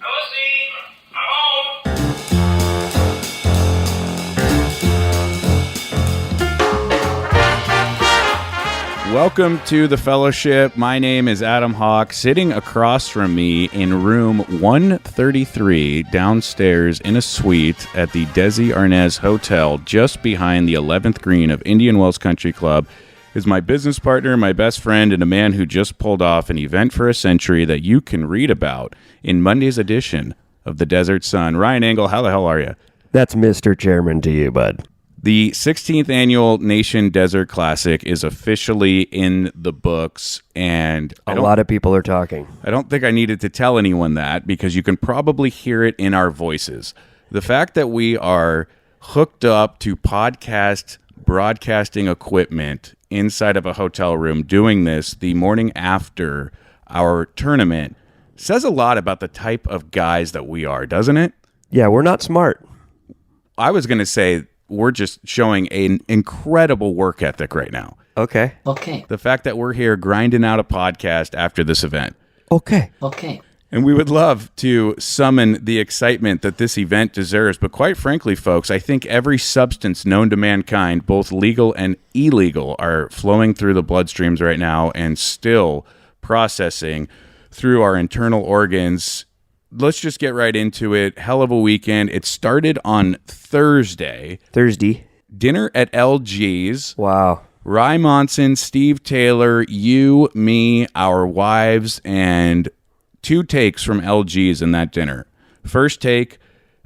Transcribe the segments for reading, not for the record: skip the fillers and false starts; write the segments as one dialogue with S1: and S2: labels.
S1: Lucy, I'm home.
S2: Welcome to the Fellowship. My name is Adam Hawk. Sitting across from me in room 133 downstairs in a suite at the Desi Arnaz Hotel just behind the 11th green of Indian Wells Country Club is my business partner, my best friend, and a man who just pulled off an event for a century that you can read about in Monday's edition of the Desert Sun. Ryan Engle, how the hell are you?
S3: That's Mr. Chairman to you, bud.
S2: The 16th annual Nation Desert Classic is officially in the books, and
S3: a lot of people are talking.
S2: I don't think I needed to tell anyone that because you can probably hear it in our voices. The fact that we are hooked up to broadcasting equipment inside of a hotel room doing this the morning after our tournament says a lot about the type of guys that we are, doesn't it?
S3: Yeah, we're not smart.
S2: I was going to say we're just showing an incredible work ethic right now.
S3: Okay.
S2: The fact that we're here grinding out a podcast after this event.
S3: Okay.
S2: And we would love to summon the excitement that this event deserves. But quite frankly, folks, I think every substance known to mankind, both legal and illegal, are flowing through the bloodstreams right now and still processing through our internal organs. Let's just get right into it. Hell of a weekend. It started on Thursday. Dinner at LG's.
S3: Wow.
S2: Rye Monson, Steve Taylor, you, me, our wives, and 2 takes from LG's in that dinner. First take,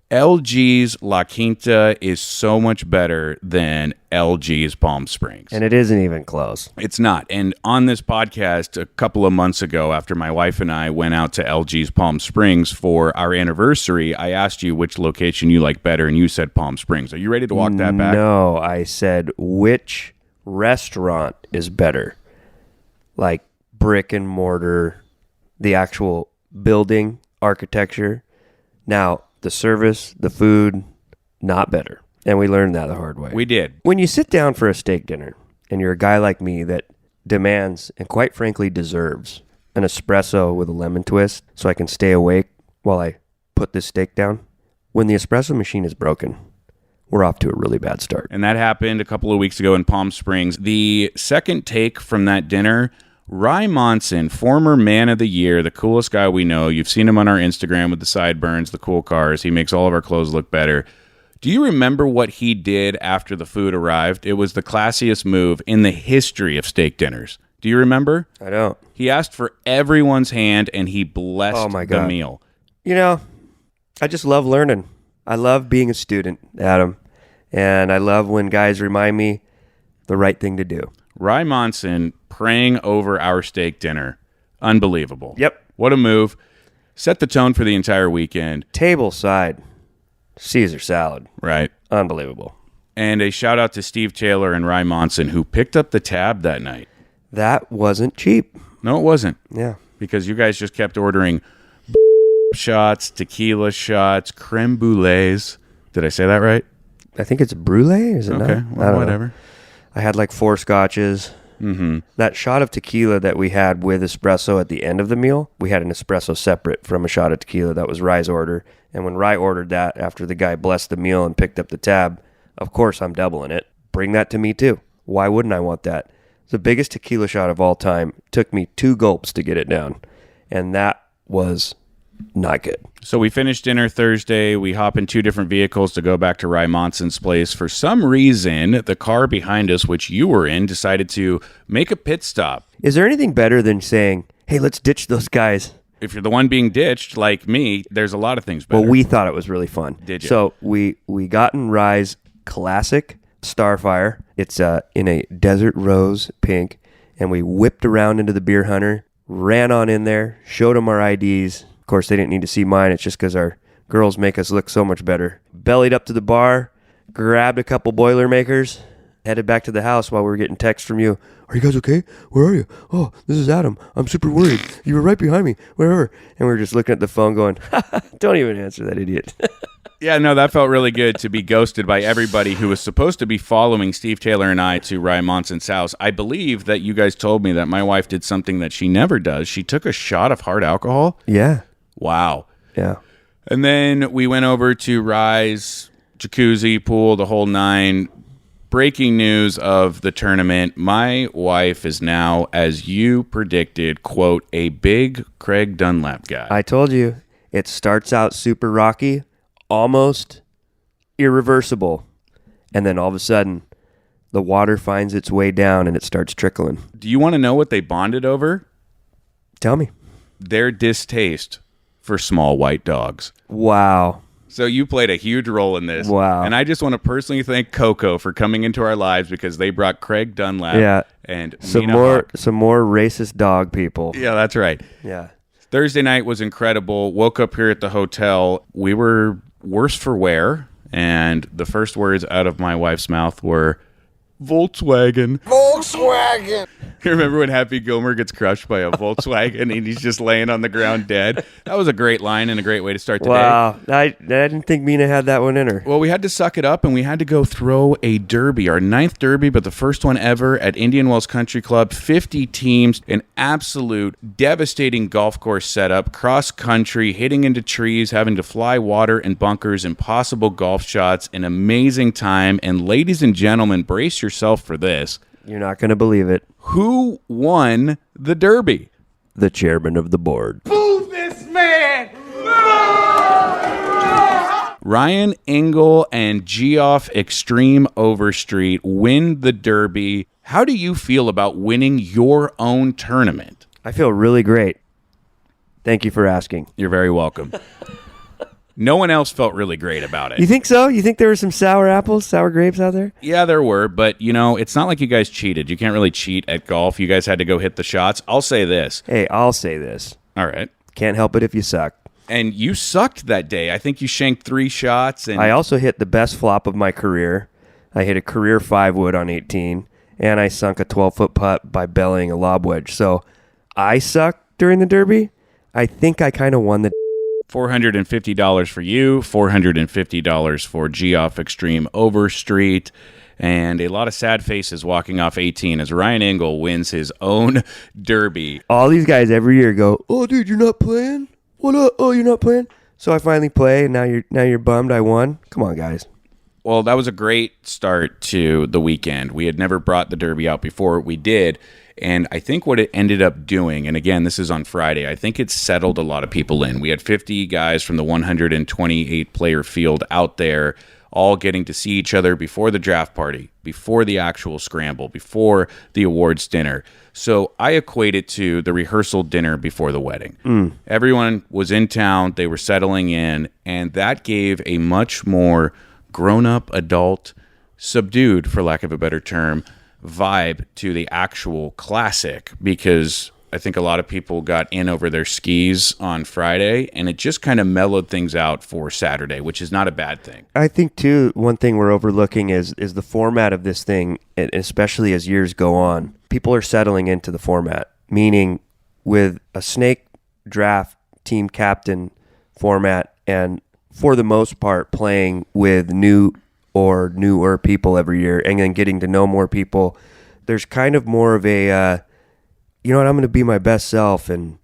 S2: LG's La Quinta is so much better than LG's Palm Springs.
S3: And it isn't even close.
S2: It's not. And on this podcast a couple of months ago, after my wife and I went out to LG's Palm Springs for our anniversary, I asked you which location you like better, and you said Palm Springs. Are you ready to walk that back?
S3: No, I said which restaurant is better? Like brick and mortar, the actual building, architecture. Now, the service, the food, not better. And we learned that the hard way.
S2: We did.
S3: When you sit down for a steak dinner, and you're a guy like me that demands, and quite frankly deserves, an espresso with a lemon twist so I can stay awake while I put this steak down, when the espresso machine is broken, we're off to a really bad start.
S2: And that happened a couple of weeks ago in Palm Springs. The second take from that dinner, Rye Monson, former man of the year, the coolest guy we know. You've seen him on our Instagram with the sideburns, the cool cars. He makes all of our clothes look better. Do you remember what he did after the food arrived? It was the classiest move in the history of steak dinners. Do you remember?
S3: I don't.
S2: He asked for everyone's hand, and he blessed the meal.
S3: You know, I just love learning. I love being a student, Adam. And I love when guys remind me the right thing to do.
S2: Rye Monson praying over our steak dinner. Unbelievable.
S3: Yep.
S2: What a move. Set the tone for the entire weekend.
S3: Table side Caesar salad.
S2: Right.
S3: Unbelievable.
S2: And a shout out to Steve Taylor and Rye Monson, who picked up the tab that night.
S3: That wasn't cheap.
S2: No, it wasn't.
S3: Yeah.
S2: Because you guys just kept ordering shots, tequila shots, creme brulees. Did I say that right?
S3: I think it's brulee. Is it not?
S2: Okay, well, whatever.
S3: I had like 4 scotches.
S2: Mm-hmm.
S3: That shot of tequila that we had with espresso at the end of the meal, we had an espresso separate from a shot of tequila. That was Rye's order. And when Rye ordered that after the guy blessed the meal and picked up the tab, of course I'm doubling it. Bring that to me too. Why wouldn't I want that? The biggest tequila shot of all time. Took me 2 gulps to get it down. And that was not good.
S2: So we finished dinner Thursday. We hop in 2 different vehicles to go back to Rye Monson's place. For some reason, the car behind us, which you were in, decided to make a pit stop.
S3: Is there anything better than saying, hey, let's ditch those guys?
S2: If you're the one being ditched, like me, there's a lot of things better.
S3: Well, we thought it was really fun.
S2: Did you?
S3: So we got in Rye's classic Starfire. It's in a desert rose pink. And we whipped around into the beer hunter, ran on in there, showed them our IDs. Of course, they didn't need to see mine. It's just because our girls make us look so much better. Bellied up to the bar, grabbed a couple Boilermakers, headed back to the house while we were getting texts from you. Are you guys okay? Where are you? Oh, this is Adam. I'm super worried. You were right behind me. Wherever. And we were just looking at the phone going, don't even answer that idiot.
S2: Yeah, no, that felt really good to be ghosted by everybody who was supposed to be following Steve Taylor and I to Rye Monson's house. I believe that you guys told me that my wife did something that she never does. She took a shot of hard alcohol.
S3: Yeah.
S2: Wow.
S3: Yeah.
S2: And then we went over to Rise, jacuzzi, pool, the whole nine. Breaking news of the tournament. My wife is now, as you predicted, quote, a big Craig Dunlap guy.
S3: I told you, it starts out super rocky, almost irreversible. And then all of a sudden, the water finds its way down and it starts trickling.
S2: Do you want to know what they bonded over?
S3: Tell me.
S2: Their distaste for small white dogs.
S3: Wow.
S2: So you played a huge role in this.
S3: Wow.
S2: And I just want to personally thank Coco for coming into our lives because they brought Craig Dunlap and
S3: some
S2: Mina
S3: more
S2: Hawk.
S3: some more racist dog people.
S2: Yeah, that's right.
S3: Yeah.
S2: Thursday night was incredible. Woke up here at the hotel. We were worse for wear, and the first words out of my wife's mouth were Volkswagen.
S4: Volkswagen.
S2: You remember when Happy Gilmore gets crushed by a Volkswagen and he's just laying on the ground dead? That was a great line and a great way to start the day.
S3: Wow. I didn't think Mina had that one in her.
S2: Well, we had to suck it up and we had to go throw a derby, our 9th derby, but the first one ever at Indian Wells Country Club. 50 teams, an absolute devastating golf course setup, cross country, hitting into trees, having to fly water and bunkers, impossible golf shots, an amazing time. And ladies and gentlemen, brace yourself for this.
S3: You're not going to believe it.
S2: Who won the derby?
S3: The chairman of the board.
S4: Move this man.
S2: Ryan Engle and Geoff Extreme Overstreet win the derby. How do you feel about winning your own tournament?
S3: I feel really great. Thank you for asking.
S2: You're very welcome. No one else felt really great about it.
S3: You think so? You think there were some sour apples, sour grapes out there?
S2: Yeah, there were, but it's not like you guys cheated. You can't really cheat at golf. You guys had to go hit the shots. I'll say this.
S3: Hey, I'll say this.
S2: All right.
S3: Can't help it if you suck.
S2: And you sucked that day. I think you shanked 3 shots. And
S3: I also hit the best flop of my career. I hit a career 5-wood on 18, and I sunk a 12-foot putt by bellying a lob wedge. So I sucked during the derby. I think I kind of won the
S2: $450 for you, $450 for Geoff Extreme Overstreet, and a lot of sad faces walking off 18 as Ryan Engle wins his own derby.
S3: All these guys every year go, "Oh, dude, you're not playing? What up? Oh, you're not playing?" So I finally play, and now you're bummed I won. Come on, guys.
S2: Well, that was a great start to the weekend. We had never brought the derby out before. We did. And I think what it ended up doing, and again, this is on Friday, I think it settled a lot of people in. We had 50 guys from the 128-player field out there all getting to see each other before the draft party, before the actual scramble, before the awards dinner. So I equate it to the rehearsal dinner before the wedding. Everyone was in town, they were settling in, and that gave a much more grown-up, adult, subdued, for lack of a better term, vibe to the actual classic, because I think a lot of people got in over their skis on Friday, and it just kind of mellowed things out for Saturday, which is not a bad thing.
S3: I think, too, one thing we're overlooking is the format of this thing, and especially as years go on. People are settling into the format, meaning with a snake draft team captain format, and for the most part playing with new or newer people every year, and then getting to know more people. There's kind of more of a, you know what, I'm going to be my best self and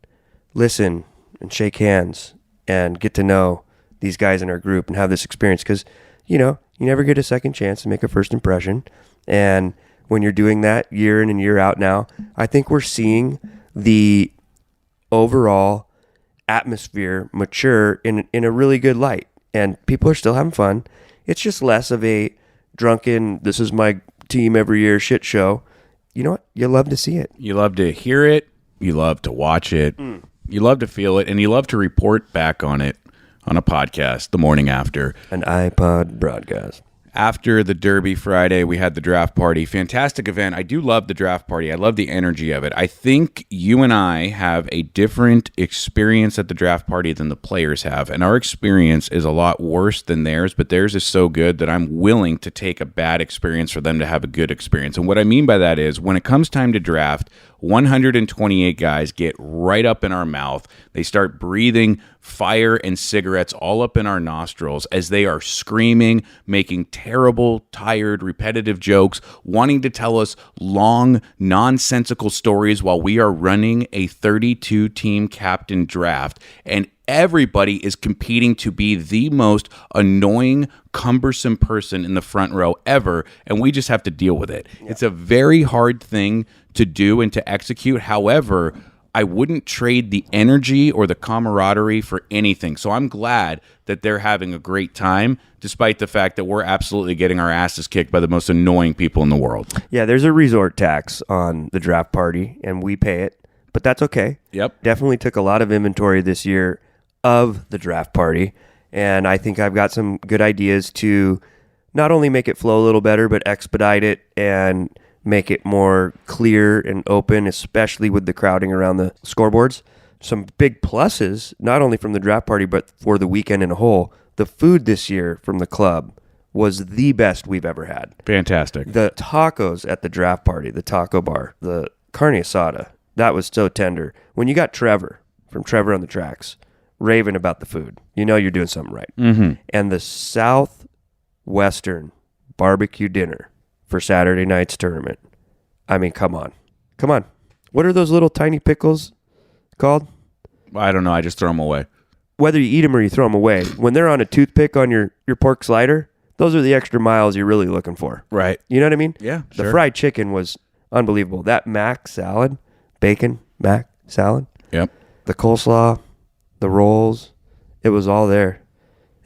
S3: listen and shake hands and get to know these guys in our group and have this experience. Because, you never get a second chance to make a first impression. And when you're doing that year in and year out now, I think we're seeing the overall atmosphere mature in a really good light. And people are still having fun. It's just less of a drunken, this is my team every year shit show. You know what? You love to see it.
S2: You love to hear it. You love to watch it. You love to feel it. And you love to report back on it on a podcast the morning after.
S3: An iPod broadcast.
S2: After the Derby Friday, we had the draft party. Fantastic event. I do love the draft party. I love the energy of it. I think you and I have a different experience at the draft party than the players have. And our experience is a lot worse than theirs, but theirs is so good that I'm willing to take a bad experience for them to have a good experience. And what I mean by that is when it comes time to draft, 128 guys get right up in our mouth. They start breathing fire and cigarettes all up in our nostrils as they are screaming, making terrible, tired, repetitive jokes, wanting to tell us long, nonsensical stories while we are running a 32-team captain draft. And everybody is competing to be the most annoying, cumbersome person in the front row ever, and we just have to deal with it. Yeah. It's a very hard thing to do and to execute. However, I wouldn't trade the energy or the camaraderie for anything. So I'm glad that they're having a great time, despite the fact that we're absolutely getting our asses kicked by the most annoying people in the world.
S3: Yeah, there's a resort tax on the draft party, and we pay it, but that's okay.
S2: Yep.
S3: Definitely took a lot of inventory this year of the draft party, and I think I've got some good ideas to not only make it flow a little better, but expedite it and make it more clear and open, especially with the crowding around the scoreboards. Some big pluses, not only from the draft party, but for the weekend in a whole. The food this year from the club was the best we've ever had.
S2: Fantastic.
S3: The tacos at the draft party, the taco bar, the carne asada, that was so tender. When you got Trevor, from Trevor on the Tracks, raving about the food, you know you're doing something right.
S2: Mm-hmm.
S3: And the Southwestern barbecue dinner for Saturday night's tournament. I mean, come on. What are those little tiny pickles called?
S2: I don't know. I just throw them away.
S3: Whether you eat them or you throw them away, when they're on a toothpick on your pork slider, those are the extra miles you're really looking for.
S2: Right.
S3: You know what I mean?
S2: Yeah,
S3: The
S2: sure.
S3: fried chicken was unbelievable. That mac salad, bacon mac salad,
S2: Yep.
S3: the coleslaw, the rolls, it was all there.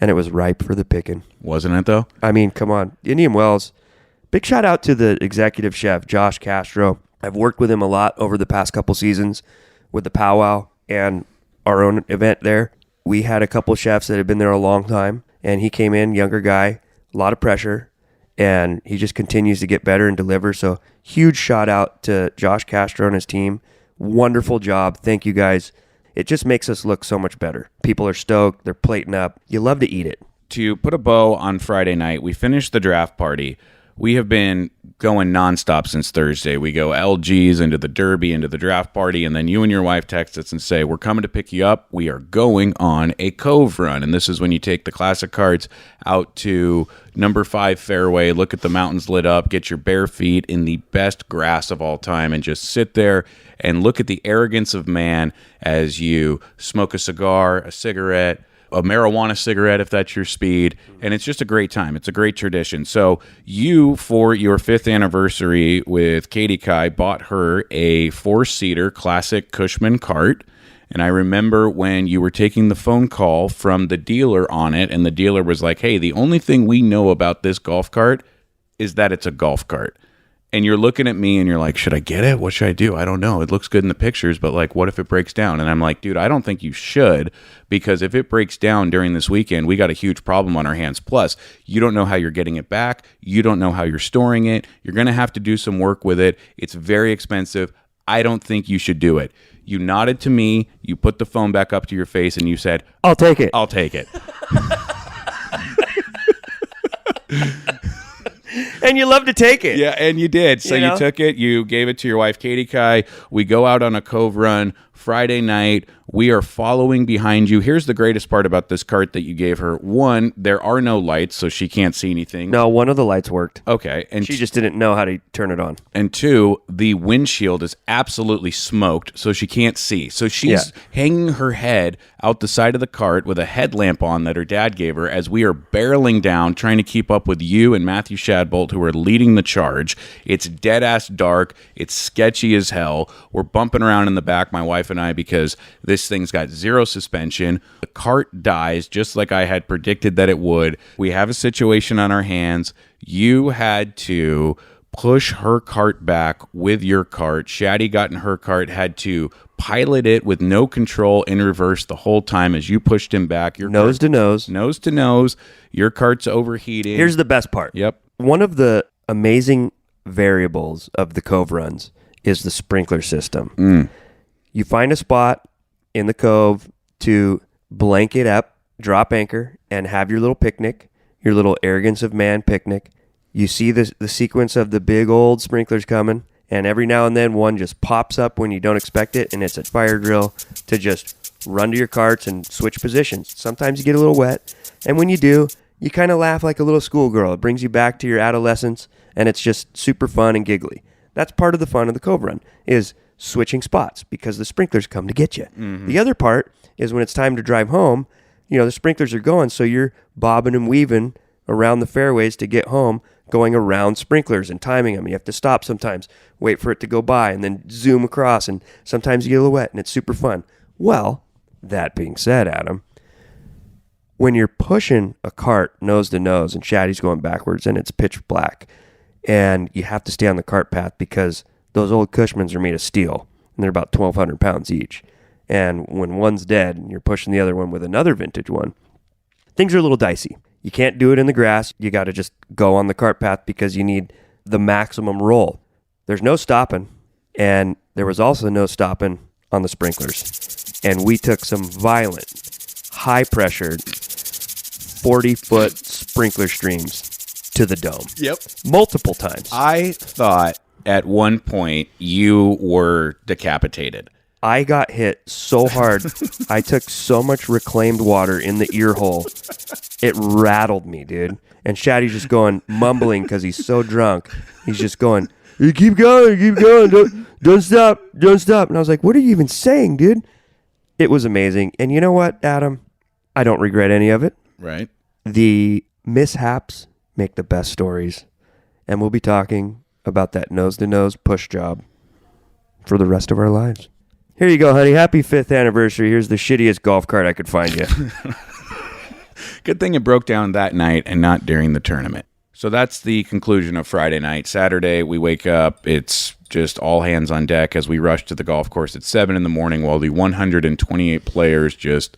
S3: And it was ripe for the picking.
S2: Wasn't it, though?
S3: I mean, come on. Indian Wells. Big shout out to the executive chef, Josh Castro. I've worked with him a lot over the past couple seasons with the powwow and our own event there. We had a couple chefs that had been there a long time, and he came in, younger guy, a lot of pressure, and he just continues to get better and deliver. So huge shout out to Josh Castro and his team. Wonderful job. Thank you guys. It just makes us look so much better. People are stoked. They're plating up. You love to eat it.
S2: To put a bow on Friday night, we finished the draft party. We have been going nonstop since Thursday. We go LGs into the Derby, into the draft party, and then you and your wife text us and say, we're coming to pick you up. We are going on a cove run. And this is when you take the classic carts out to number 5 fairway, look at the mountains lit up, get your bare feet in the best grass of all time, and just sit there and look at the arrogance of man as you smoke a cigar, a cigarette, a marijuana cigarette if that's your speed, and it's just a great time. It's a great tradition. So you, for your 5th anniversary with Katie Kai, bought her a 4-seater classic Cushman cart, and I remember when you were taking the phone call from the dealer on it, and the dealer was like, hey, the only thing we know about this golf cart is that it's a golf cart. And you're looking at me and you're like, should I get it? What should I do? I don't know. It looks good in the pictures, but like, what if it breaks down? And I'm like, dude, I don't think you should, because if it breaks down during this weekend, we got a huge problem on our hands. Plus, you don't know how you're getting it back. You don't know how you're storing it. You're going to have to do some work with it. It's very expensive. I don't think you should do it. You nodded to me. You put the phone back up to your face and you said,
S3: I'll take it.
S2: I'll take it.
S3: And you love to take it.
S2: Yeah, and you did. So you took it. You gave it to your wife, Katie Kai. We go out on a cove run Friday night. We are following behind you. Here's the greatest part about this cart that you gave her. One, there are no lights, so she can't see anything.
S3: No, one of the lights worked.
S2: Okay. And
S3: she just didn't know how to turn it on.
S2: And 2, the windshield is absolutely smoked, so she can't see. So she's hanging her head out the side of the cart with a headlamp on that her dad gave her as we are barreling down, trying to keep up with you and Matthew Shadbolt, who are leading the charge. It's dead-ass dark. It's sketchy as hell. We're bumping around in the back, my wife and I, because this thing's got 0 suspension. The cart dies just like I had predicted that it would. We have a situation on our hands. You had to push her cart back with your cart. Shaddy got in her cart, had to pilot it with no control in reverse the whole time as you pushed him back. Your
S3: Nose to nose.
S2: Nose to nose. Your cart's overheating.
S3: Here's the best part.
S2: Yep.
S3: One of the amazing variables of the cove runs is the sprinkler system. You find a spot in the cove to blanket up, drop anchor, and have your little picnic, your little arrogance of man picnic. You see the sequence of the big old sprinklers coming, and every now and then one just pops up when you don't expect it, and it's a fire drill to just run to your carts and switch positions. Sometimes you get a little wet, and when you do, you kind of laugh like a little schoolgirl. It brings you back to your adolescence, and it's just super fun and giggly. That's part of the fun of the cove run, is switching spots because the sprinklers come to get you. The other part is when it's time to drive home, the sprinklers are going, so you're bobbing and weaving around the fairways to get home, going around sprinklers and timing them. You have to stop sometimes, wait for it to go by, and then zoom across, and sometimes you get a little wet, and it's super fun. Well, that being said, Adam, when you're pushing a cart nose to nose and Shaddy's going backwards and it's pitch black and you have to stay on the cart path because those old Cushmans are made of steel and they're about 1,200 pounds each. And when one's dead and you're pushing the other one with another vintage one, things are a little dicey. You can't do it in the grass. You got to just go on the cart path because you need the maximum roll. There's no stopping, and there was also no stopping on the sprinklers. And we took some violent, high-pressured, 40-foot sprinkler streams to the dome.
S2: Yep.
S3: Multiple times.
S2: I thought at one point you were decapitated.
S3: I got hit so hard. I took so much reclaimed water in the ear hole. It rattled me, dude. And Shaddy's just going, mumbling because he's so drunk. He's just going, "You keep going, don't stop. And I was like, what are you even saying, dude? It was amazing. And you know what, Adam? I don't regret any of it.
S2: Right.
S3: The mishaps make the best stories. And we'll be talking about that nose-to-nose push job for the rest of our lives. Here you go, honey. Happy 5th anniversary. Here's the shittiest golf cart I could find you.
S2: Good thing it broke down that night and not during the tournament. So that's the conclusion of Friday night. Saturday, we wake up. It's just all hands on deck as we rush to the golf course at 7 in the morning while the 128 players just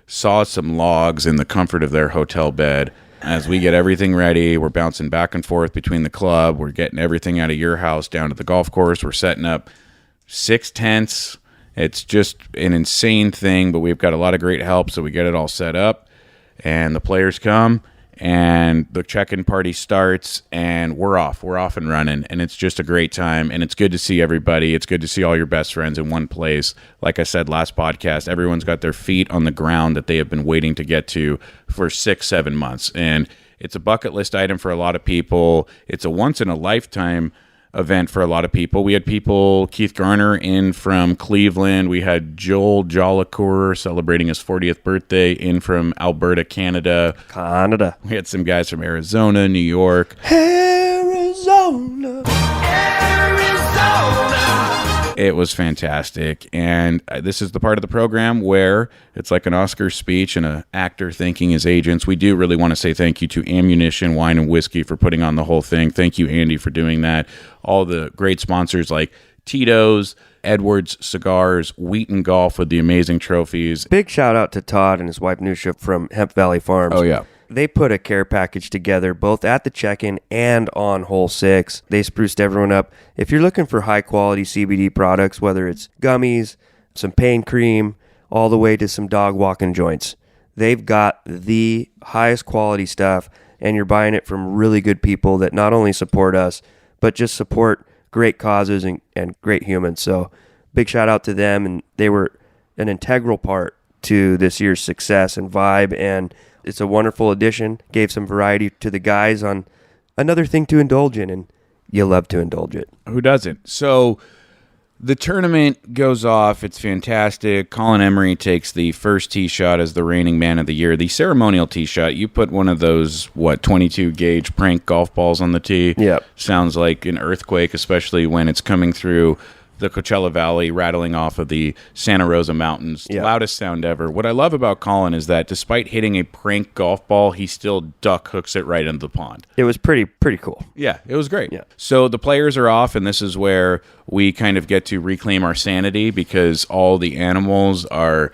S2: saw some logs in the comfort of their hotel bed. As we get everything ready, we're bouncing back and forth between the club. We're getting everything out of your house down to the golf course. We're setting up 6 tents. It's just an insane thing, but we've got a lot of great help, so we get it all set up. And the players come, and the check-in party starts, and we're off. We're off and running, and it's just a great time, and it's good to see everybody. It's good to see all your best friends in one place. Like I said last podcast, everyone's got their feet on the ground that they have been waiting to get to for 6-7 months, and it's a bucket list item for a lot of people. It's a once-in-a-lifetime event for a lot of people. We had people, Keith Garner in from Cleveland. We had Joel Jolicoeur celebrating his 40th birthday in from Alberta, Canada. We had some guys from Arizona, New York. Arizona. It was fantastic. And this is the part of the program where it's like an Oscar speech and an actor thanking his agents. We do really want to say thank you to Ammunition Wine and Whiskey for putting on the whole thing. Thank you, Andy, for doing that. All the great sponsors like Tito's, Edwards Cigars, Wheaton Golf with the amazing trophies.
S3: Big shout out to Todd and his wife Nusha from Hemp Valley Farms.
S2: Oh, yeah.
S3: They put a care package together both at the check-in and on hole 6. They spruced everyone up. If you're looking for high-quality CBD products, whether it's gummies, some pain cream, all the way to some dog walking joints, they've got the highest quality stuff, and you're buying it from really good people that not only support us, but just support great causes and great humans. So big shout out to them, and they were an integral part to this year's success and vibe, and it's a wonderful addition. Gave some variety to the guys on another thing to indulge in, and you love to indulge it.
S2: Who doesn't? So the tournament goes off. It's fantastic. Colin Emery takes the first tee shot as the reigning man of the year. The ceremonial tee shot, you put one of those, 22-gauge prank golf balls on the tee.
S3: Yep.
S2: Sounds like an earthquake, especially when it's coming through the Coachella Valley, rattling off of the Santa Rosa Mountains.
S3: Yep.
S2: Loudest sound ever. What I love about Colin is that despite hitting a prank golf ball, he still duck hooks it right into the pond.
S3: It was pretty cool.
S2: Yeah, it was great.
S3: Yeah.
S2: So the players are off, and this is where we kind of get to reclaim our sanity because all the animals are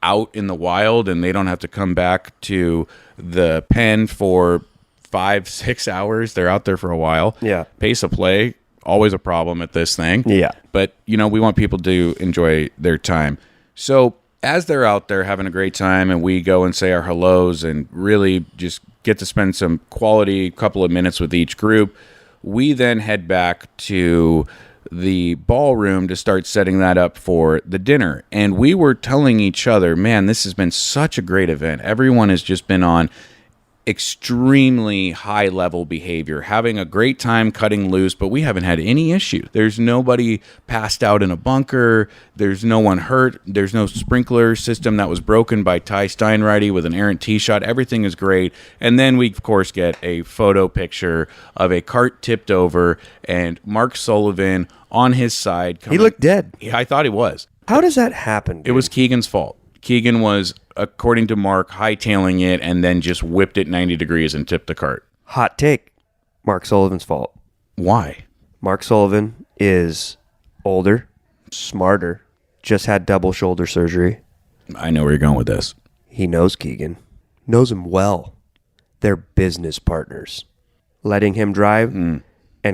S2: out in the wild, and they don't have to come back to the pen for 5-6 hours. They're out there for a while.
S3: Yeah.
S2: Pace of play, always a problem at this thing.
S3: Yeah.
S2: But, we want people to enjoy their time. So as they're out there having a great time and we go and say our hellos and really just get to spend some quality couple of minutes with each group, we then head back to the ballroom to start setting that up for the dinner. And we were telling each other, man, this has been such a great event. Everyone has just been on extremely high level behavior, having a great time cutting loose, but we haven't had any issue. There's nobody passed out in a bunker. There's no one hurt. There's no sprinkler system that was broken by Ty Steinreity with an errant tee shot. Everything is great. And then we, of course, get a photo picture of a cart tipped over and Mark Sullivan on his side.
S3: He looked dead.
S2: I thought he was.
S3: How does that happen, dude?
S2: It was Keegan's fault. Keegan was, according to Mark, hightailing it and then just whipped it 90 degrees and tipped the cart.
S3: Hot take. Mark Sullivan's fault.
S2: Why?
S3: Mark Sullivan is older, smarter, just had double shoulder surgery.
S2: I know where you're going with this.
S3: He knows Keegan. Knows him well. They're business partners. Letting him drive and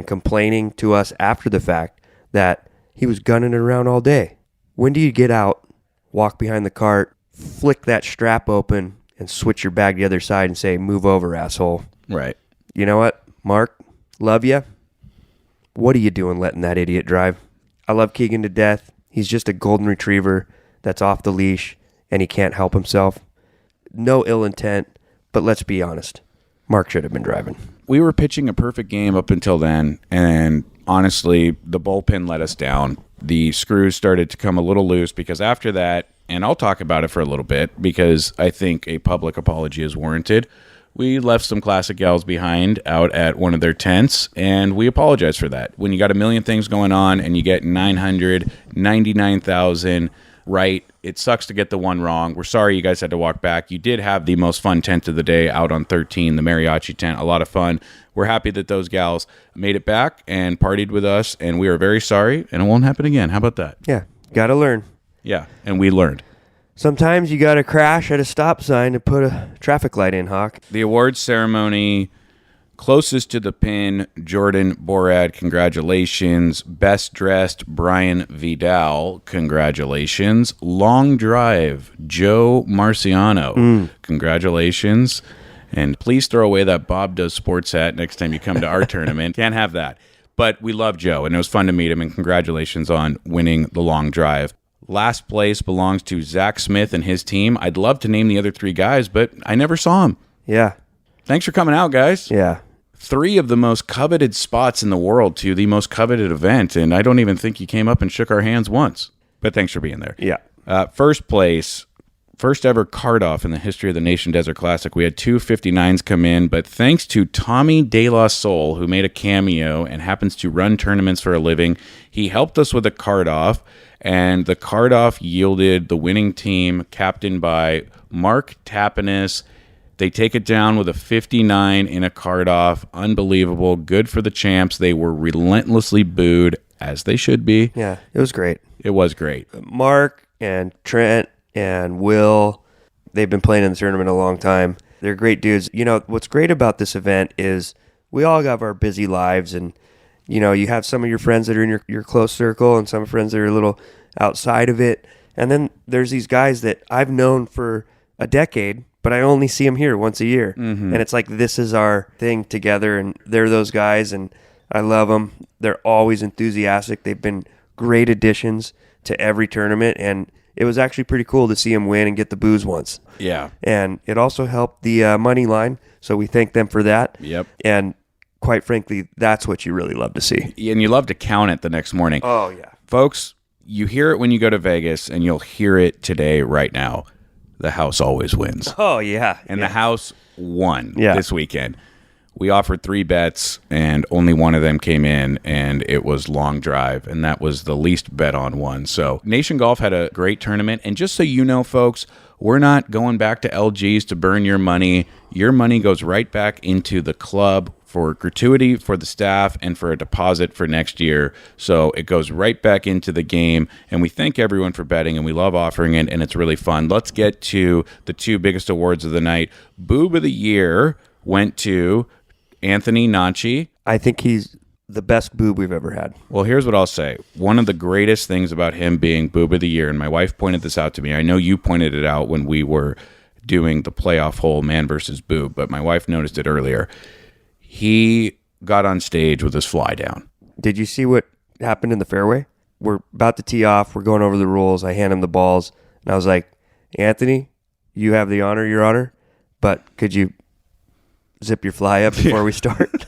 S3: complaining to us after the fact that he was gunning it around all day. When do you get out, walk behind the cart, flick that strap open, and switch your bag the other side and say, move over, asshole?
S2: Right.
S3: You know what, Mark? Love you. What are you doing letting that idiot drive? I love Keegan to death. He's just a golden retriever that's off the leash, and he can't help himself. No ill intent, but let's be honest. Mark should have been driving.
S2: We were pitching a perfect game up until then, and honestly, the bullpen let us down. The screws started to come a little loose because after that, and I'll talk about it for a little bit because I think a public apology is warranted. We left some classic gals behind out at one of their tents, and we apologize for that. When you got a million things going on and you get 999,000 right, it sucks to get the one wrong. We're sorry you guys had to walk back. You did have the most fun tent of the day out on 13, the mariachi tent. A lot of fun. We're happy that those gals made it back and partied with us, and we are very sorry, and it won't happen again. How about that?
S3: Yeah, gotta learn.
S2: Yeah, and we learned.
S3: Sometimes you gotta crash at a stop sign to put a traffic light in, Hawk.
S2: The awards ceremony, closest to the pin, Jordan Borad, congratulations. Best dressed, Brian Vidal, congratulations. Long drive, Joe Marciano, congratulations. And please throw away that Bob Does Sports hat next time you come to our tournament. Can't have that. But we love Joe, and it was fun to meet him, and congratulations on winning the long drive. Last place belongs to Zach Smith and his team. I'd love to name the other three guys, but I never saw them.
S3: Yeah.
S2: Thanks for coming out, guys.
S3: Yeah.
S2: 3 of the most coveted spots in the world to the most coveted event, and I don't even think you came up and shook our hands once. But thanks for being there.
S3: Yeah.
S2: First place, first ever card off in the history of the Nation Desert Classic. We had 2 59s come in, but thanks to Tommy De La Soul, who made a cameo and happens to run tournaments for a living, he helped us with a card off, and the card off yielded the winning team, captained by Mark Tapinis. They take it down with a 59 in a card off. Unbelievable. Good for the champs. They were relentlessly booed, as they should be.
S3: Yeah, it was great.
S2: It was great.
S3: Mark and Trent and Will, they've been playing in the tournament a long time. They're great dudes. You know, what's great about this event is we all have our busy lives, and, you know, you have some of your friends that are in your close circle and some friends that are a little outside of it. And then there's these guys that I've known for a decade, but I only see them here once a year. And it's like, this is our thing together, and they're those guys, and I love them. They're always enthusiastic. They've been great additions to every tournament, and it was actually pretty cool to see them win and get the booze once.
S2: Yeah.
S3: And it also helped the money line, so we thank them for that.
S2: Yep.
S3: And quite frankly, that's what you really love to see.
S2: And you love to count it the next morning.
S3: Oh, yeah.
S2: Folks, you hear it when you go to Vegas, and you'll hear it today, right now. The house always wins.
S3: Oh, yeah.
S2: And
S3: yeah.
S2: the house won
S3: Yeah.
S2: this weekend. We offered 3 bets, and only one of them came in, and it was long drive, and that was the least bet on one. So Nation Golf had a great tournament, and just so you know, folks, we're not going back to LGs to burn your money. Your money goes right back into the club for gratuity for the staff and for a deposit for next year. So it goes right back into the game, and we thank everyone for betting, and we love offering it, and it's really fun. Let's get to the 2 biggest awards of the night. Boob of the Year went to Anthony Nanchi.
S3: I think he's the best boob we've ever had.
S2: Well, here's what I'll say. One of the greatest things about him being Boob of the Year, and my wife pointed this out to me. I know you pointed it out when we were doing the playoff hole man versus boob, but my wife noticed it earlier. He got on stage with his fly down.
S3: Did you see what happened in the fairway? We're about to tee off. We're going over the rules. I hand him the balls, and I was like, Anthony, you have the honor, your honor, but could you zip your fly up before we start.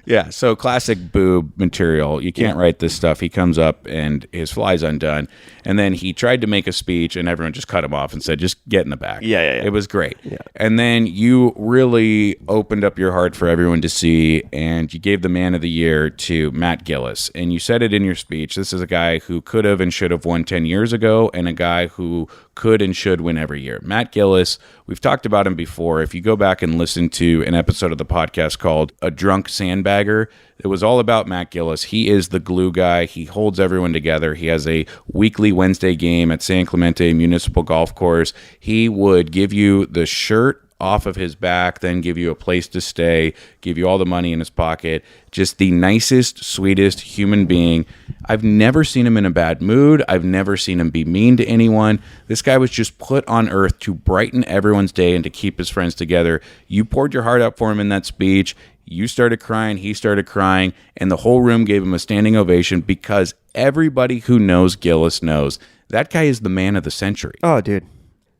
S2: Yeah, so classic boob material. You can't write this stuff. He comes up and his fly's undone. And then he tried to make a speech and everyone just cut him off and said, just get in the back.
S3: Yeah.
S2: It was great.
S3: Yeah.
S2: And then you really opened up your heart for everyone to see, and you gave the Man of the Year to Matt Gillis. And you said it in your speech. This is a guy who could have and should have won 10 years ago, and a guy who could and should win every year. Matt Gillis, we've talked about him before. If you go back and listen to an episode of the podcast called A Drunk Sandbagger, it was all about Matt Gillis. He is the glue guy. He holds everyone together. He has a weekly Wednesday game at San Clemente Municipal Golf Course. He would give you the shirt off of his back, then give you a place to stay, give you all the money in his pocket. Just the nicest, sweetest human being. I've never seen him in a bad mood. I've never seen him be mean to anyone. This guy was just put on earth to brighten everyone's day and to keep his friends together. You poured your heart out for him in that speech. You started crying, he started crying, and the whole room gave him a standing ovation because everybody who knows Gillis knows that guy is the man of the century.
S3: Oh, dude.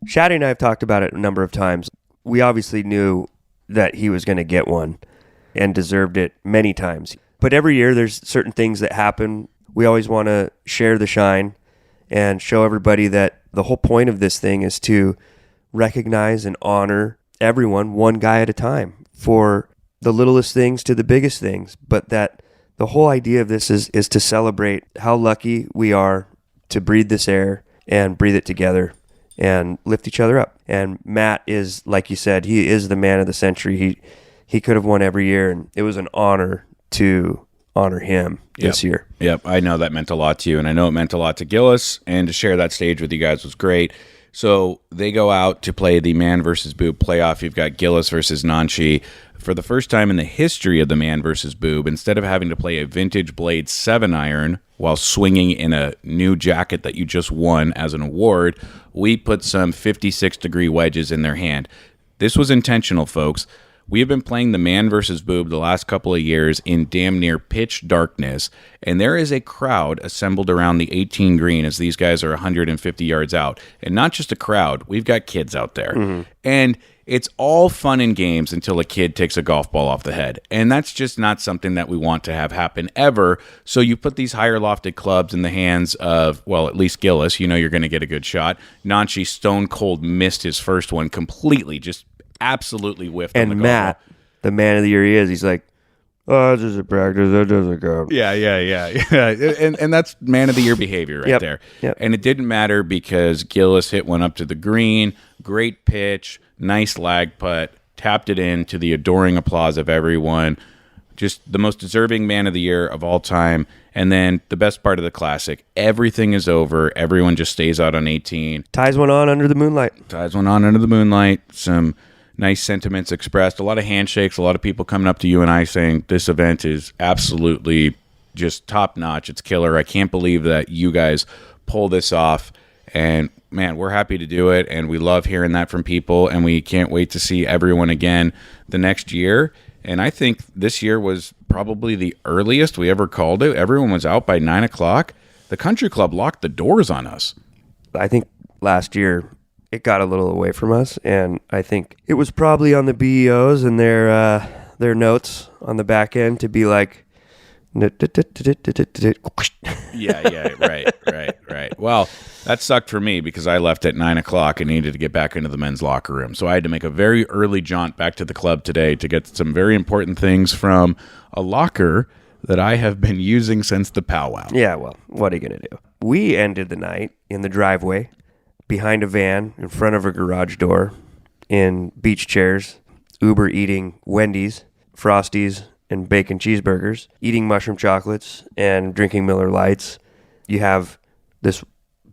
S3: Shaddy and I have talked about it a number of times. We obviously knew that he was going to get one and deserved it many times. But every year there's certain things that happen. We always want to share the shine and show everybody that the whole point of this thing is to recognize and honor everyone one guy at a time, for the littlest things to the biggest things. But that the whole idea of this is to celebrate how lucky we are to breathe this air and breathe it together and lift each other up. And Matt is, like you said, he is the man of the century. He could have won every year, and it was an honor to honor him this year.
S2: Yep, I know that meant a lot to you, and I know it meant a lot to Gillis, and to share that stage with you guys was great. So they go out to play the Man versus Boob playoff. You've got Gillis versus Nanchi. For the first time in the history of the Man versus Boob, instead of having to play a vintage blade 7-iron while swinging in a new jacket that you just won as an award, we put some 56-degree wedges in their hand. This was intentional, folks. We have been playing the Man versus Boob the last couple of years in damn near pitch darkness, and there is a crowd assembled around the 18 green as these guys are 150 yards out. And not just a crowd, we've got kids out there. Mm-hmm. And it's all fun and games until a kid takes a golf ball off the head. And that's just not something that we want to have happen ever. So you put these higher lofted clubs in the hands of, well, at least Gillis. You know you're going to get a good shot. Nanchi stone cold missed his first one completely, just absolutely whiffed on the
S3: And
S2: golf
S3: Matt,
S2: ball.
S3: the man of the year he is, he's like, oh, it's just a practice. That doesn't count.
S2: Yeah. And that's man of the year behavior right there.
S3: Yep.
S2: And it didn't matter because Gillis hit one up to the green, great pitch, nice lag putt, tapped it in to the adoring applause of everyone. Just the most deserving man of the year of all time. And then the best part of the classic, everything is over. Everyone just stays out on 18.
S3: Ties one on under the moonlight.
S2: Some nice sentiments expressed, a lot of handshakes, a lot of people coming up to you and I saying this event is absolutely just top notch. It's killer. I can't believe that you guys pull this off. And man, we're happy to do it. And we love hearing that from people. And we can't wait to see everyone again the next year. And I think this year was probably the earliest we ever called it. Everyone was out by 9 o'clock. The country club locked the doors on us.
S3: I think last year it got a little away from us, and I think it was probably on the BEOs and their notes on the back end to be like,
S2: Yeah, right. Well, that sucked for me because I left at 9 o'clock and needed to get back into the men's locker room. So I had to make a very early jaunt back to the club today to get some very important things from a locker that I have been using since the powwow.
S3: Yeah, well, what are you going to do? We ended the night in the driveway, behind a van, in front of a garage door, in beach chairs, Uber eating Wendy's, Frosties, and bacon cheeseburgers, eating mushroom chocolates, and drinking Miller Lights. You have this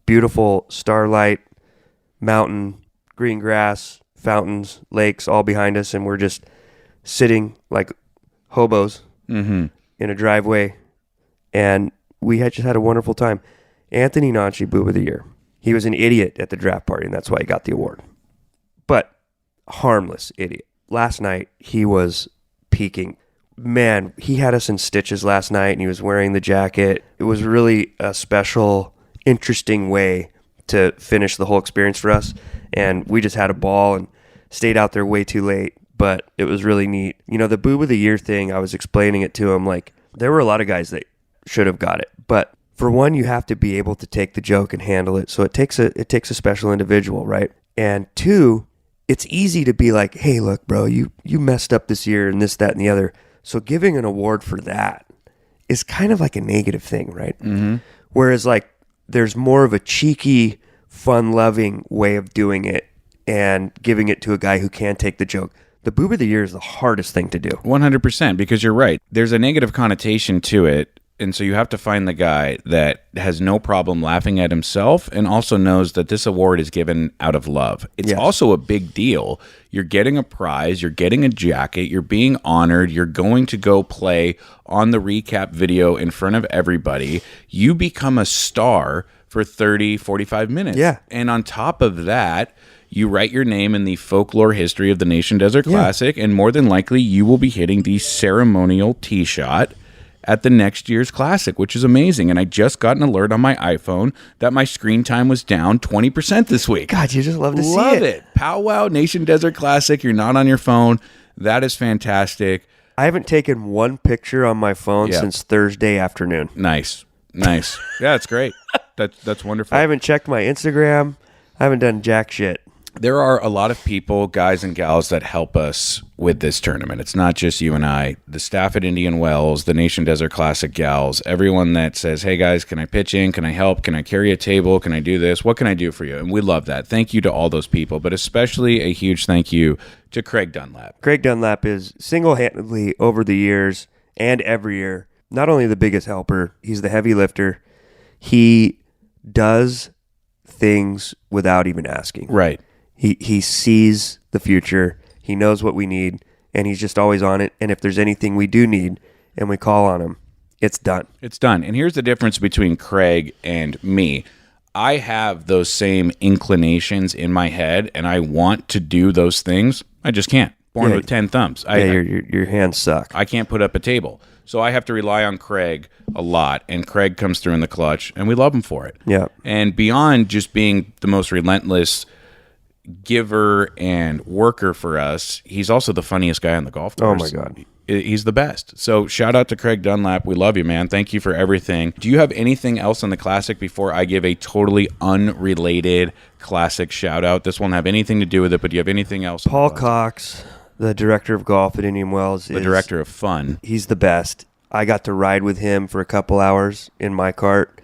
S3: beautiful starlight, mountain, green grass, fountains, lakes all behind us, and we're just sitting like hobos in a driveway, and we had just had a wonderful time. Anthony Nanchi, Boob of the Year. He was an idiot at the draft party, and that's why he got the award. But harmless idiot. Last night, he was peaking. Man, he had us in stitches last night, and he was wearing the jacket. It was really a special, interesting way to finish the whole experience for us, and we just had a ball and stayed out there way too late. but it was really neat. You know, the Boob of the Year thing, I was explaining it to him, like, there were a lot of guys that should have got it. But for one, you have to be able to take the joke and handle it. So it takes a special individual, right? And two, it's easy to be like, hey, look, bro, you messed up this year and this, that, and the other. So giving an award for that is kind of like a negative thing, right? Mm-hmm. Whereas like there's more of a cheeky, fun-loving way of doing it and giving it to a guy who can take the joke. The Boob of the Year is the hardest thing to do.
S2: 100%, because you're right. There's a negative connotation to it. And so you have to find the guy that has no problem laughing at himself and also knows that this award is given out of love. It's also a big deal. You're getting a prize, you're getting a jacket, you're being honored, you're going to go play on the recap video in front of everybody. You become a star for 30, 45 minutes.
S3: Yeah.
S2: And on top of that, you write your name in the folklore history of the Nation Desert Classic, and more than likely you will be hitting the ceremonial tee shot at the next year's Classic, which is amazing. And I just got an alert on my iPhone that my screen time was down 20% this week.
S3: God, you just love to see it.
S2: Love it. Powwow Nation Desert Classic. You're not on your phone. That is fantastic.
S3: I haven't taken one picture on my phone since Thursday afternoon.
S2: Nice. Yeah, it's great. That's wonderful.
S3: I haven't checked my Instagram. I haven't done jack shit.
S2: There are a lot of people, guys and gals, that help us with this tournament. It's not just you and I. The staff at Indian Wells, the Nation Desert Classic gals, everyone that says, hey guys, can I pitch in? Can I help? Can I carry a table? Can I do this? What can I do for you? And we love that. Thank you to all those people, but especially a huge thank you to Craig Dunlap.
S3: Craig Dunlap is single-handedly over the years and every year, not only the biggest helper, he's the heavy lifter. He does things without even asking.
S2: Right.
S3: He sees the future. He knows what we need, and he's just always on it. And if there's anything we do need and we call on him, it's done.
S2: It's done. And here's the difference between Craig and me. I have those same inclinations in my head, and I want to do those things. I just can't. Born with 10 thumbs.
S3: Your hands suck.
S2: I can't put up a table. So I have to rely on Craig a lot, and Craig comes through in the clutch, and we love him for it.
S3: Yeah.
S2: And beyond just being the most relentless giver and worker for us, he's also the funniest guy on the golf course.
S3: Oh my God.
S2: He's the best. So shout out to Craig Dunlap. We love you, man. Thank you for everything. Do you have anything else on the Classic before I give a totally unrelated Classic shout out? This won't have anything to do with it, but do you have anything else?
S3: Paul Cox, the director of golf at Indian Wells,
S2: the director of fun.
S3: He's the best. I got to ride with him for a couple hours in my cart,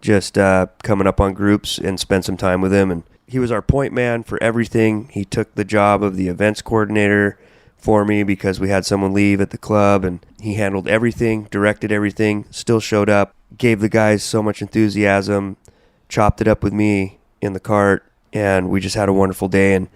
S3: just coming up on groups and spend some time with him. And he was our point man for everything. He took the job of the events coordinator for me because we had someone leave at the club, and he handled everything, directed everything, still showed up, gave the guys so much enthusiasm, chopped it up with me in the cart, and we just had a wonderful day, and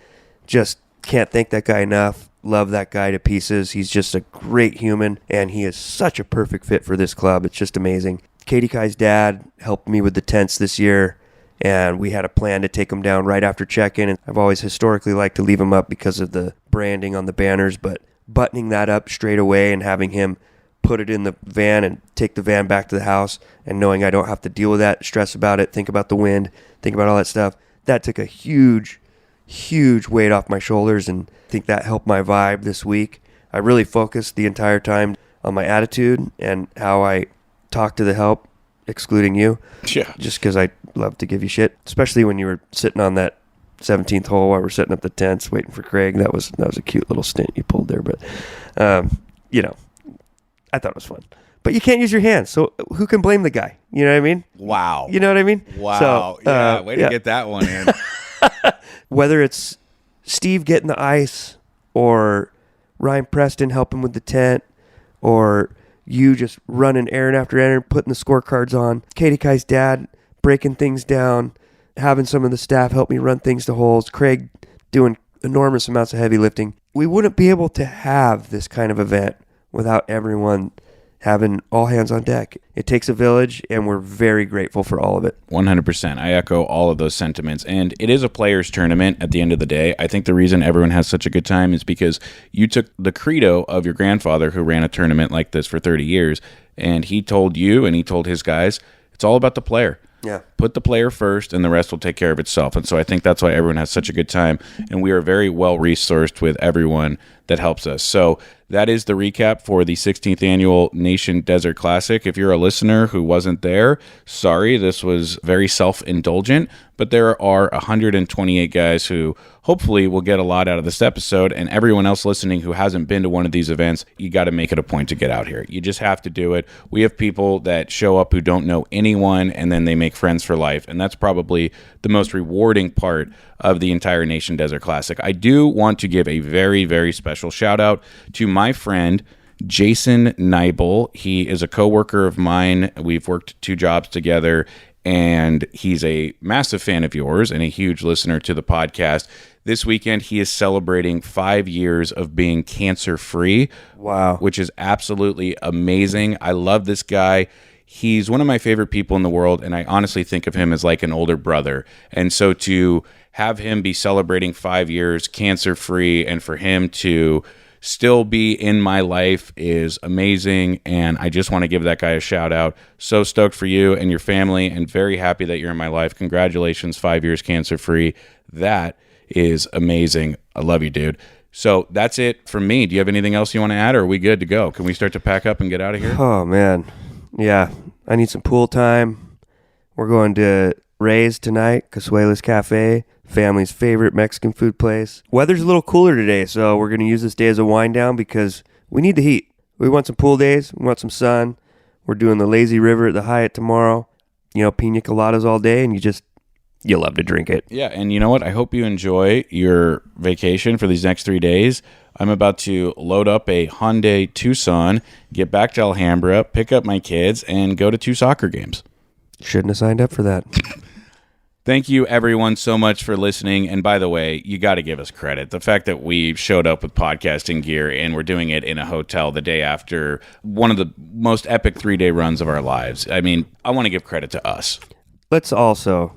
S3: just can't thank that guy enough. Love that guy to pieces. He's just a great human, and he is such a perfect fit for this club. It's just amazing. Katie Kai's dad helped me with the tents this year, and we had a plan to take them down right after check-in. And I've always historically liked to leave them up because of the branding on the banners, but buttoning that up straight away and having him put it in the van and take the van back to the house, and knowing I don't have to deal with that, stress about it, think about the wind, think about all that stuff, that took a huge weight off my shoulders, and I think that helped my vibe this week. I really focused the entire time on my attitude and how I talk to the help, excluding you.
S2: Yeah.
S3: Just because I love to give you shit, especially when you were sitting on that 17th hole while we're setting up the tents waiting for Craig. That was a cute little stint you pulled there, but I thought it was fun. But you can't use your hands, so who can blame the guy? You know what I mean?
S2: Wow.
S3: You know what I mean?
S2: Wow.
S3: So,
S2: way to get that one in.
S3: Whether it's Steve getting the ice, or Ryan Preston helping with the tent, or you just running errand after errand, putting the scorecards on, Katie Kai's dad breaking things down, having some of the staff help me run things to holes, Craig doing enormous amounts of heavy lifting. We wouldn't be able to have this kind of event without everyone having all hands on deck. It takes a village, and we're very grateful for all of it.
S2: 100%. I echo all of those sentiments. And it is a players' tournament at the end of the day. I think the reason everyone has such a good time is because you took the credo of your grandfather, who ran a tournament like this for 30 years, and he told you and he told his guys, it's all about the player.
S3: Yeah.
S2: Put the player first, and the rest will take care of itself. And so I think that's why everyone has such a good time, and we are very well resourced with everyone that helps us. So that is the recap for the 16th annual Nation Desert Classic. If you're a listener who wasn't there, sorry, this was very self-indulgent, but there are 128 guys who hopefully will get a lot out of this episode, and everyone else listening who hasn't been to one of these events, you got to make it a point to get out here. You just have to do it. We have people that show up who don't know anyone, and then they make friends for life, and that's probably the most rewarding part of the entire Nation Desert Classic. I do want to give a very, very special shout out to my friend Jason Neibel. He is a coworker of mine. We've worked 2 jobs together, and he's a massive fan of yours and a huge listener to the podcast. This weekend, he is celebrating 5 years of being cancer-free.
S3: Wow.
S2: Which is absolutely amazing. I love this guy. He's one of my favorite people in the world, and I honestly think of him as like an older brother. And so to have him be celebrating 5 years cancer-free and for him to still be in my life is amazing, and I just want to give that guy a shout out. So stoked for you and your family, and very happy that you're in my life. Congratulations, 5 years cancer-free. That is amazing. I love you, dude. So that's it from me. Do you have anything else you want to add, or are we good to go? Can we start to pack up and get out of here?
S3: Oh, man. Yeah, I need some pool time. We're going to Ray's tonight, Casuela's Cafe, family's favorite Mexican food place. Weather's a little cooler today, so we're going to use this day as a wind down because we need the heat. We want some pool days. We want some sun. We're doing the lazy river at the Hyatt tomorrow. You know, pina coladas all day, and you love to drink it.
S2: Yeah, and you know what? I hope you enjoy your vacation for these next 3 days. I'm about to load up a Hyundai Tucson, get back to Alhambra, pick up my kids, and go to 2 soccer games.
S3: Shouldn't have signed up for that.
S2: Thank you, everyone, so much for listening. And by the way, you got to give us credit. The fact that we showed up with podcasting gear and we're doing it in a hotel the day after one of the most epic 3-day runs of our lives. I mean, I want to give credit to us.
S3: Let's also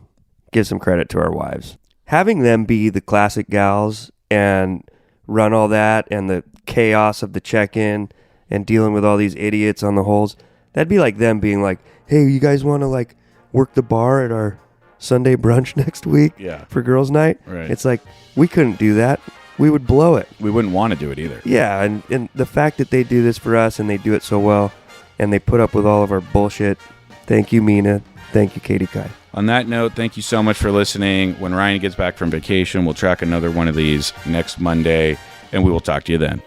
S3: give some credit to our wives. Having them be the classic gals and run all that and the chaos of the check-in and dealing with all these idiots on the holes, that'd be like them being like, hey, you guys want to like work the bar at our Sunday brunch next week for girls' night?
S2: Right.
S3: It's like, we couldn't do that. We would blow it.
S2: We wouldn't want to do it either.
S3: Yeah, and the fact that they do this for us and they do it so well and they put up with all of our bullshit, thank you, Mina. Thank you, Katie Kai.
S2: On that note, thank you so much for listening. When Ryan gets back from vacation, we'll track another one of these next Monday, and we will talk to you then.